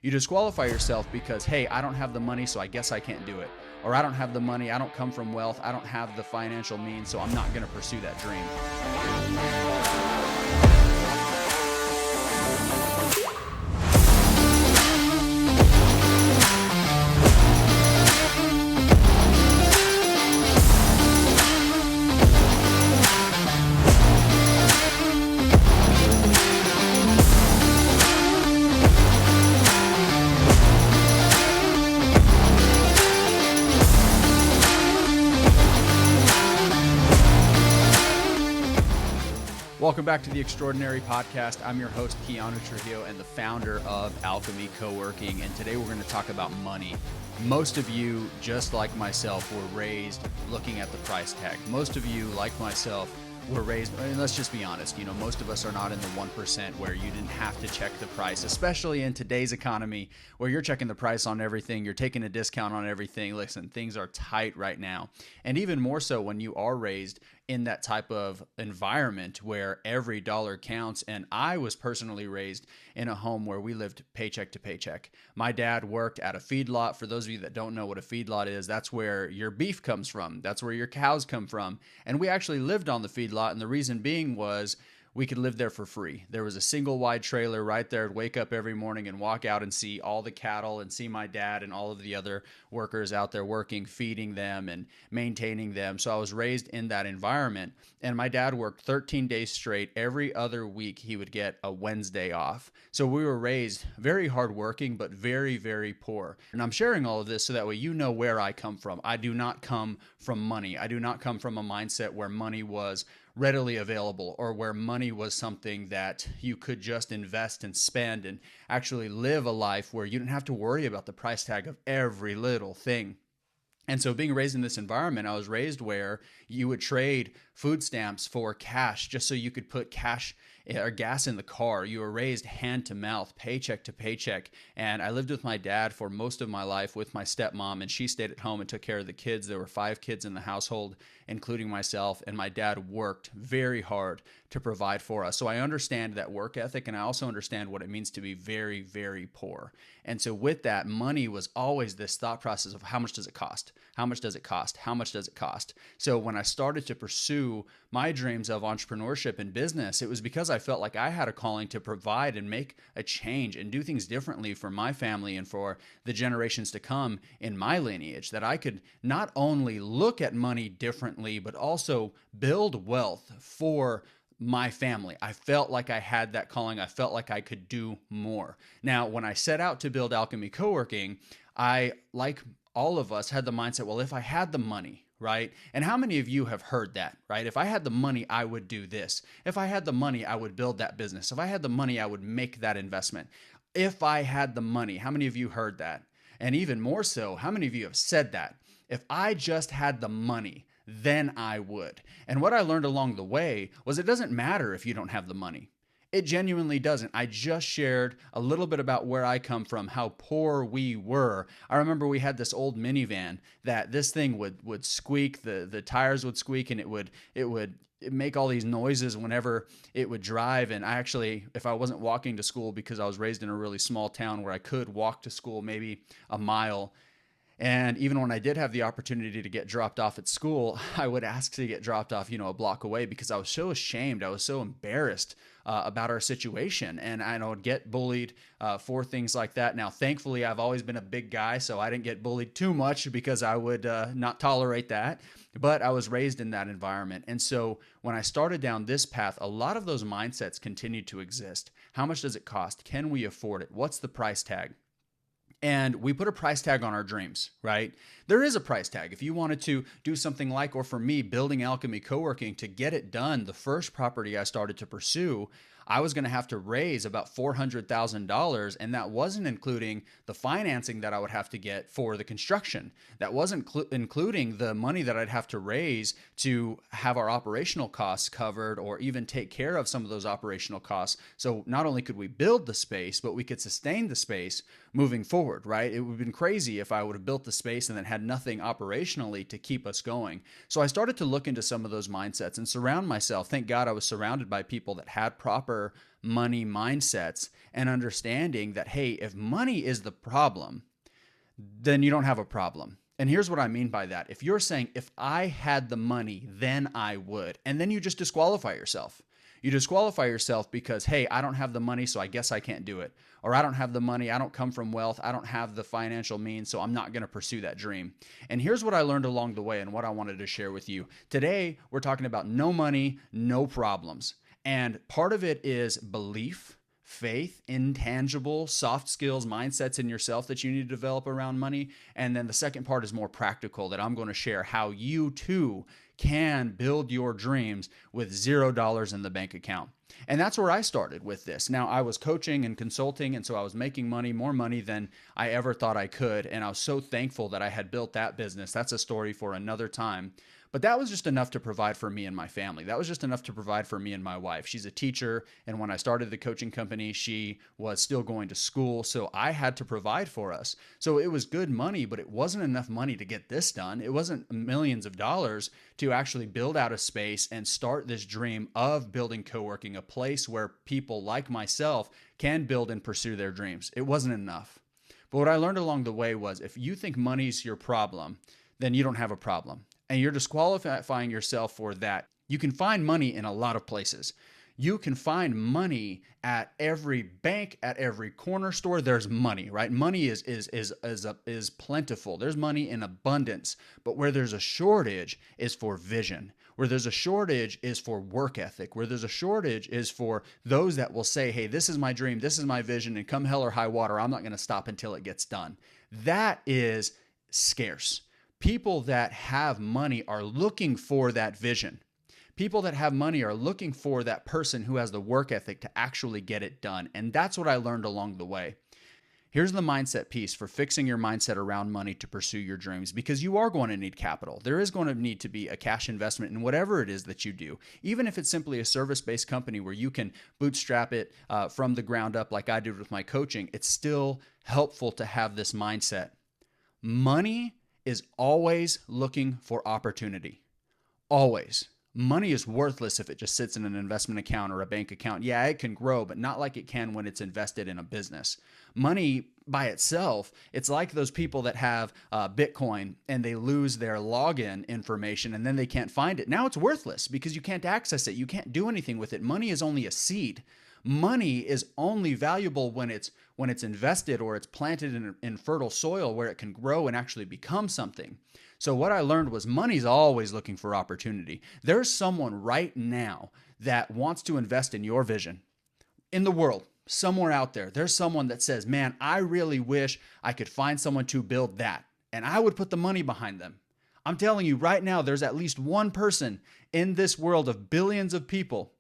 You disqualify yourself because, hey, I don't have the money, so I guess I can't do it. Or I don't have the money, I don't come from wealth, I don't have the financial means, so I'm not going to pursue that dream. Welcome back to the Extraordinary Podcast. I'm your host, Keanu Trujillo, and the founder of Alchemy Coworking. And today we're going to talk about money. Most of you, just like myself, were raised looking at the price tag. Most of you, like myself, were raised, and let's just be honest, most of us are not in the 1% where you didn't have to check the price, especially in today's economy where you're checking the price on everything, you're taking a discount on everything. Listen, things are tight right now. And even more so when you are raised in that type of environment where every dollar counts. And I was personally raised in a home where we lived paycheck to paycheck. My dad worked at a feedlot. For those of you that don't know what a feedlot is, that's where your beef comes from. That's where your cows come from. And we actually lived on the feedlot. And the reason being was we could live there for free. There was a single wide trailer right there. I'd wake up every morning and walk out and see all the cattle and see my dad and all of the other workers out there working, feeding them and maintaining them. So I was raised in that environment. And my dad worked 13 days straight. Every other week he would get a Wednesday off. So we were raised very hardworking, but very, very poor. And I'm sharing all of this so that way you know where I come from. I do not come from money. I do not come from a mindset where money was readily available or where money was something that you could just invest and spend and actually live a life where you didn't have to worry about the price tag of every little thing. And so being raised in this environment, I was raised where you would trade food stamps for cash just so you could put cash or gas in the car. You were raised hand to mouth, paycheck to paycheck. And I lived with my dad for most of my life with my stepmom, and she stayed at home and took care of the kids. There were 5 kids in the household, including myself, and my dad worked very hard to provide for us. So I understand that work ethic, and I also understand what it means to be very, very poor. And so with that, money was always this thought process of how much does it cost? How much does it cost? How much does it cost? So when I started to pursue my dreams of entrepreneurship and business, it was because I felt like I had a calling to provide and make a change and do things differently for my family and for the generations to come in my lineage, that I could not only look at money differently, but also build wealth for my family. I felt like I had that calling. I felt like I could do more. Now, when I set out to build Alchemy Coworking, I, like all of us, had the mindset, well, if I had the money, right? And how many of you have heard that, right? If I had the money, I would do this. If I had the money, I would build that business. If I had the money, I would make that investment. If I had the money, how many of you heard that? And even more so, how many of you have said that? If I just had the money, then I would. And what I learned along the way was it doesn't matter if you don't have the money. It genuinely doesn't. I just shared a little bit about where I come from, how poor we were. I remember we had this old minivan that this thing would squeak, the tires would squeak, and it would make all these noises whenever it would drive. And I actually, if I wasn't walking to school, because I was raised in a really small town where I could walk to school maybe a mile, and even when I did have the opportunity to get dropped off at school, I would ask to get dropped off, a block away, because I was so ashamed. I was so embarrassed about our situation. And I would get bullied for things like that. Now, thankfully, I've always been a big guy, so I didn't get bullied too much because I would not tolerate that. But I was raised in that environment. And so when I started down this path, a lot of those mindsets continued to exist. How much does it cost? Can we afford it? What's the price tag? And we put a price tag on our dreams, right? There is a price tag. If you wanted to do something like, or for me, building Alchemy Coworking, to get it done, the first property I started to pursue, I was going to have to raise about $400,000, and that wasn't including the financing that I would have to get for the construction. That wasn't including the money that I'd have to raise to have our operational costs covered, or even take care of some of those operational costs. So not only could we build the space, but we could sustain the space moving forward, right? It would have been crazy if I would have built the space and then had nothing operationally to keep us going. So I started to look into some of those mindsets and surround myself. Thank God I was surrounded by people that had proper money mindsets and understanding that, hey, if money is the problem, then you don't have a problem. And here's what I mean by that. If you're saying, if I had the money, then I would, and then you just disqualify yourself. You disqualify yourself because, hey, I don't have the money, so I guess I can't do it. Or I don't have the money, I don't come from wealth, I don't have the financial means, so I'm not going to pursue that dream. And here's what I learned along the way and what I wanted to share with you. Today, we're talking about no money, no problems. And part of it is belief, faith, intangible, soft skills, mindsets in yourself that you need to develop around money. And then the second part is more practical, that I'm going to share how you too can build your dreams with $0 in the bank account. And that's where I started with this. Now, I was coaching and consulting, and so I was making money, more money than I ever thought I could. And I was so thankful that I had built that business. That's a story for another time. But that was just enough to provide for me and my family. That was just enough to provide for me and my wife. She's a teacher, and when I started the coaching company, she was still going to school, so I had to provide for us. So it was good money, but it wasn't enough money to get this done. It wasn't millions of dollars to actually build out a space and start this dream of building Coworking, a place where people like myself can build and pursue their dreams. It wasn't enough. But what I learned along the way was, if you think money's your problem, then you don't have a problem. And you're disqualifying yourself for that. You can find money in a lot of places. You can find money at every bank, at every corner store. There's money, right? Money is plentiful. There's money in abundance. But where there's a shortage is for vision. Where there's a shortage is for work ethic. Where there's a shortage is for those that will say, hey, this is my dream, this is my vision, and come hell or high water, I'm not going to stop until it gets done. That is scarce. People that have money are looking for that vision. People that have money are looking for that person who has the work ethic to actually get it done. And that's what I learned along the way. Here's the mindset piece for fixing your mindset around money to pursue your dreams, because you are going to need capital. There is going to need to be a cash investment in whatever it is that you do. Even if it's simply a service-based company where you can bootstrap it from the ground up like I did with my coaching, it's still helpful to have this mindset. Money is always looking for opportunity. Always. Money is worthless if it just sits in an investment account or a bank account. Yeah, it can grow, but not like it can when it's invested in a business. Money by itself, it's like those people that have Bitcoin and they lose their login information and then they can't find it. Now it's worthless because you can't access it. You can't do anything with it. Money is only a seed. Money is only valuable when it's invested or it's planted in fertile soil where it can grow and actually become something. So what I learned was money's always looking for opportunity. There's someone right now that wants to invest in your vision in the world. Somewhere out there, there's someone that says, man, I really wish I could find someone to build that, and I would put the money behind them. I'm telling you right now, there's at least one person in this world of billions of people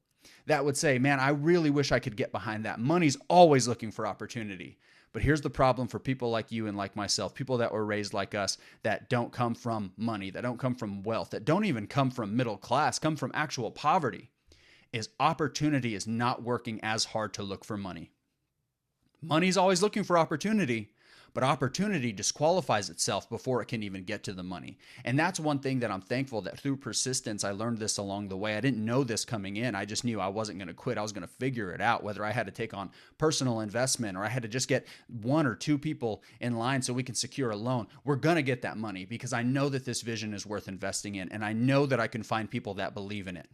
that would say, man, I really wish I could get behind that. Money's always looking for opportunity. But here's the problem for people like you and like myself, people that were raised like us, that don't come from money, that don't come from wealth, that don't even come from middle class, come from actual poverty, is opportunity is not working as hard to look for money. Money's always looking for opportunity, but opportunity disqualifies itself before it can even get to the money. And that's one thing that I'm thankful that through persistence, I learned this along the way. I didn't know this coming in. I just knew I wasn't going to quit. I was going to figure it out, whether I had to take on personal investment or I had to just get one or two people in line so we can secure a loan. We're going to get that money because I know that this vision is worth investing in, and I know that I can find people that believe in it.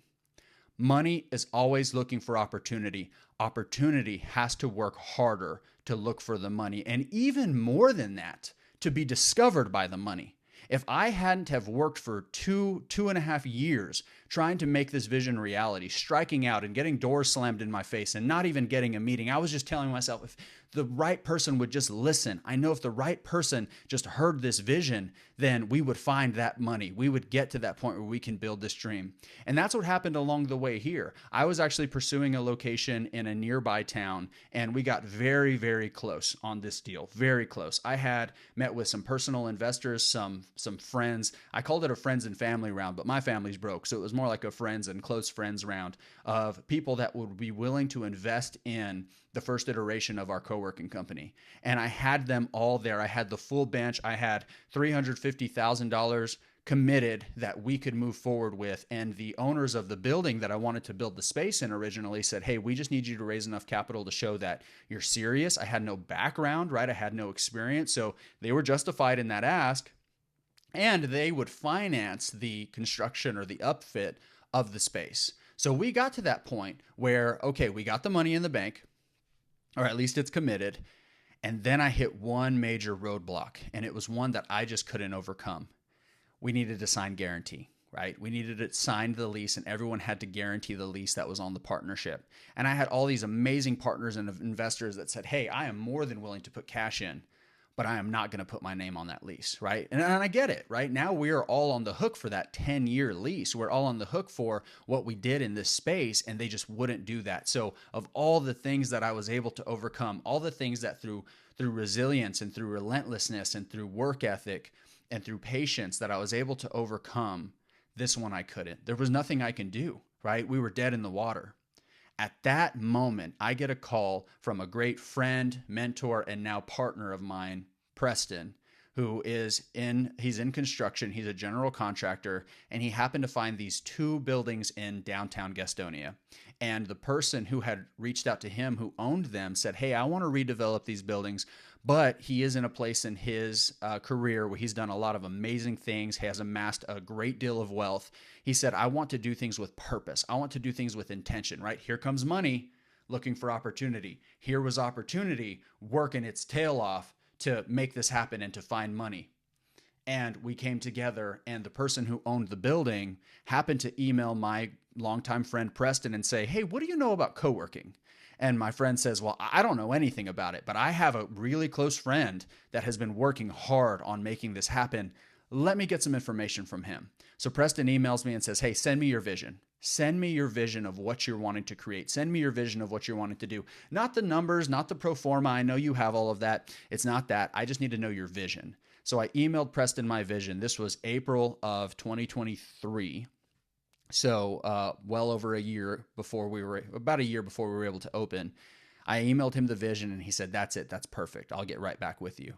Money is always looking for opportunity. Opportunity has to work harder to look for the money, and even more than that, to be discovered by the money. If I hadn't have worked for two and a half years trying to make this vision reality, striking out and getting doors slammed in my face and not even getting a meeting, I was just telling myself, if the right person would just listen, I know if the right person just heard this vision, then we would find that money. We would get to that point where we can build this dream. And that's what happened along the way here. I was actually pursuing a location in a nearby town, and we got very, very close on this deal. Very close. I had met with some personal investors, some friends. I called it a friends and family round, but my family's broke, so it was more like a friends and close friends round of people that would be willing to invest in the first iteration of our co-working company. And I had them all there. I had the full bench. I had $350,000 committed that we could move forward with. And the owners of the building that I wanted to build the space in originally said, hey, we just need you to raise enough capital to show that you're serious. I had no background, right? I had no experience. So they were justified in that ask, and they would finance the construction or the upfit of the space. So we got to that point where, okay, we got the money in the bank, or at least it's committed. And then I hit one major roadblock, and it was one that I just couldn't overcome. We needed to sign guarantee, right? We needed to sign the lease, and everyone had to guarantee the lease that was on the partnership. And I had all these amazing partners and investors that said, hey, I am more than willing to put cash in, but I am not going to put my name on that lease, right? And I get it, right? Now we are all on the hook for that 10-year lease. We're all on the hook for what we did in this space, and they just wouldn't do that. So of all the things that I was able to overcome, all the things that through resilience and through relentlessness and through work ethic and through patience that I was able to overcome, this one I couldn't. There was nothing I can do, right? We were dead in the water. At that moment, I get a call from a great friend, mentor, and now partner of mine, Preston, who he's in construction. He's a general contractor, and he happened to find these 2 buildings in downtown Gastonia. And the person who had reached out to him, who owned them, said, hey, I want to redevelop these buildings, but he is in a place in his career where he's done a lot of amazing things. He has amassed a great deal of wealth. He said, I want to do things with purpose. I want to do things with intention, right? Here comes money looking for opportunity. Here was opportunity working its tail off to make this happen and to find money. And we came together, and the person who owned the building happened to email my longtime friend Preston and say, hey, what do you know about Coworking? And my friend says, well, I don't know anything about it, but I have a really close friend that has been working hard on making this happen. Let me get some information from him. So Preston emails me and says, hey, send me your vision. Send me your vision of what you're wanting to create. Send me your vision of what you're wanting to do. Not the numbers, not the pro forma. I know you have all of that. It's not that. I just need to know your vision. So I emailed Preston my vision. This was April of 2023. So well over a year before about a year before we were able to open. I emailed him the vision, and he said, that's it. That's perfect. I'll get right back with you.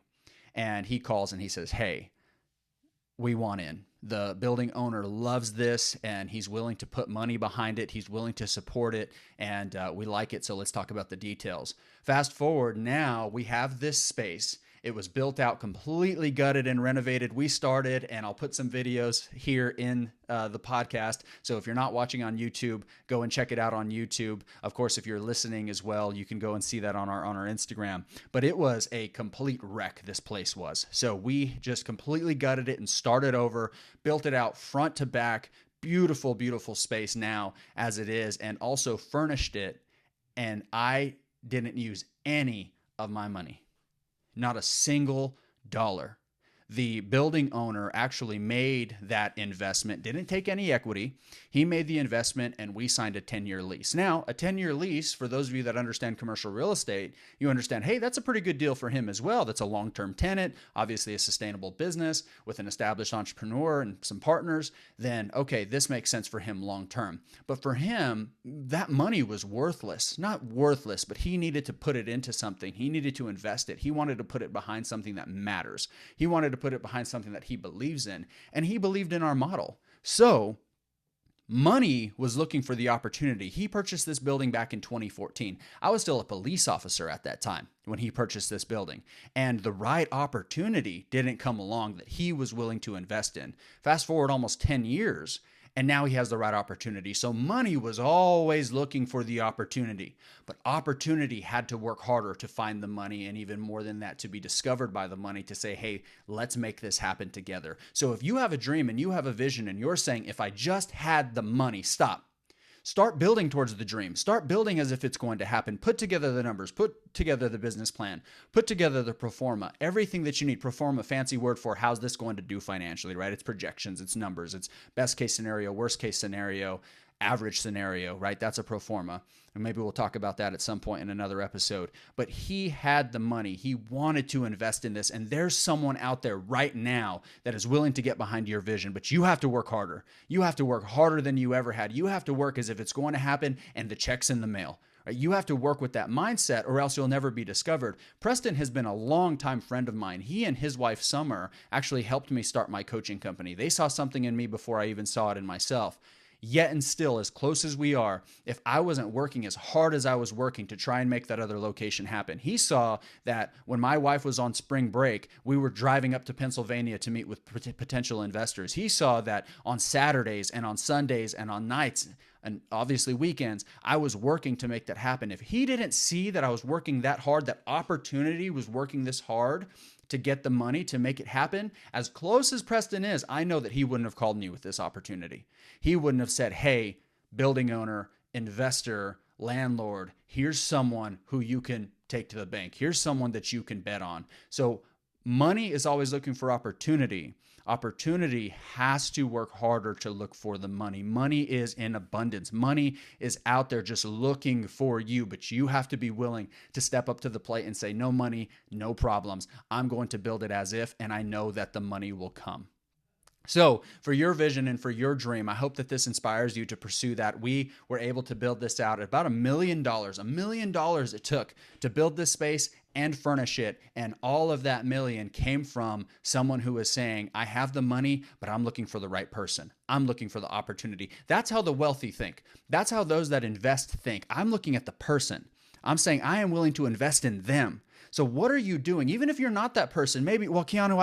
And he calls and he says, hey, we want in. The building owner loves this, and he's willing to put money behind it. He's willing to support it, and we like it. So let's talk about the details. Fast forward, now we have this space. It was built out, completely gutted and renovated. We started, and I'll put some videos here in the podcast. So if you're not watching on YouTube, go and check it out on YouTube. Of course, if you're listening as well, you can go and see that on our Instagram. But it was a complete wreck, this place was. So we just completely gutted it and started over, built it out front to back. Beautiful, beautiful space now as it is, and also furnished it. And I didn't use any of my money. Not a single dollar. The building owner actually made that investment, didn't take any equity. He made the investment, and we signed a 10-year lease. Now, a 10-year lease, for those of you that understand commercial real estate, you understand, hey, that's a pretty good deal for him as well. That's a long-term tenant, obviously a sustainable business with an established entrepreneur and some partners. Then, okay, this makes sense for him long-term. But for him, that money was worthless. Not worthless, but he needed to put it into something. He needed to invest it. He wanted to put it behind something that matters. He wanted to put it behind something that he believes in, and he believed in our model. So money was looking for the opportunity. He purchased this building back in 2014. I was still a police officer at that time when he purchased this building, and the right opportunity didn't come along that he was willing to invest in. Fast forward almost 10 years, and now he has the right opportunity. So money was always looking for the opportunity, but opportunity had to work harder to find the money, and even more than that, to be discovered by the money, to say, hey, let's make this happen together. So if you have a dream and you have a vision and you're saying, if I just had the money, stop. Start building towards the dream. Start building as if it's going to happen. Put together the numbers. Put together the business plan. Put together the pro forma. Everything that you need. Pro forma, fancy word for how's this going to do financially, right? It's projections. It's numbers. It's best case scenario, worst case scenario, average scenario, right? That's a pro forma. And maybe we'll talk about that at some point in another episode. But he had the money. He wanted to invest in this. And there's someone out there right now that is willing to get behind your vision. But you have to work harder. You have to work harder than you ever had. You have to work as if it's going to happen and the check's in the mail. You have to work with that mindset or else you'll never be discovered. Preston has been a longtime friend of mine. He and his wife, Summer, actually helped me start my coaching company. They saw something in me before I even saw it in myself. Yet and still, as close as we are, if I wasn't working as hard as I was working to try and make that other location happen, he saw that when my wife was on spring break, we were driving up to Pennsylvania to meet with potential investors. He saw that on Saturdays and on Sundays and on nights and obviously weekends, I was working to make that happen. If he didn't see that I was working that hard, that opportunity was working this hard to get the money to make it happen, as close as Preston is, I know that he wouldn't have called me with this opportunity. He wouldn't have said, hey, building owner, investor, landlord, here's someone who you can take to the bank. Here's someone that you can bet on. So money is always looking for opportunity. Opportunity has to work harder to look for the money. Money is in abundance. Money is out there just looking for you, but you have to be willing to step up to the plate and say, no money, no problems. I'm going to build it as if, and I know that the money will come. So for your vision and for your dream, I hope that this inspires you to pursue that. We were able to build this out at about $1 million. $1 million it took to build this space and furnish it. And all of that million came from someone who was saying, I have the money, but I'm looking for the right person. I'm looking for the opportunity. That's how the wealthy think. That's how those that invest think. I'm looking at the person. I'm saying I am willing to invest in them. So what are you doing? Even if you're not that person, maybe, well, Keanu,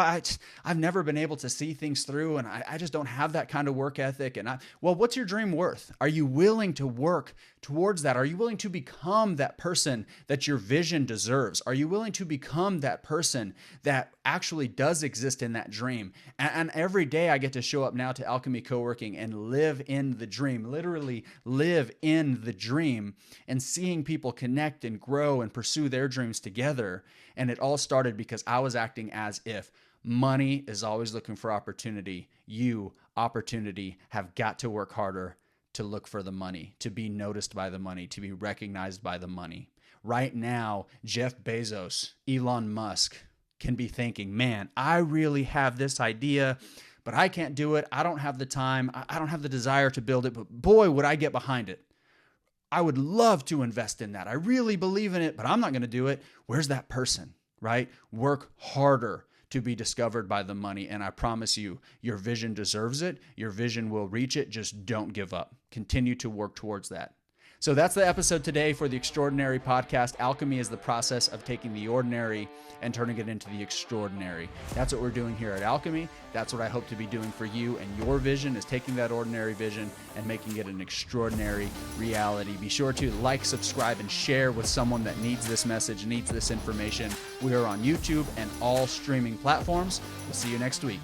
I've never been able to see things through and I just don't have that kind of work ethic. Well, what's your dream worth? Are you willing to work towards that? Are you willing to become that person that your vision deserves? Are you willing to become that person that actually does exist in that dream? And every day I get to show up now to Alchemy Coworking and live in the dream, literally live in the dream and seeing people connect and grow and pursue their dreams together. And it all started because I was acting as if money is always looking for opportunity. You, opportunity, have got to work harder to look for the money, to be noticed by the money, to be recognized by the money. Right now, Jeff Bezos, Elon Musk can be thinking, man, I really have this idea, but I can't do it. I don't have the time. I don't have the desire to build it, but boy, would I get behind it. I would love to invest in that. I really believe in it, but I'm not going to do it. Where's that person, right? Work harder to be discovered by the money. And I promise you, your vision deserves it. Your vision will reach it. Just don't give up. Continue to work towards that. So that's the episode today for the Extraordinary Podcast. Alchemy is the process of taking the ordinary and turning it into the extraordinary. That's what we're doing here at Alchemy. That's what I hope to be doing for you. And your vision is taking that ordinary vision and making it an extraordinary reality. Be sure to like, subscribe, and share with someone that needs this message, needs this information. We are on YouTube and all streaming platforms. We'll see you next week.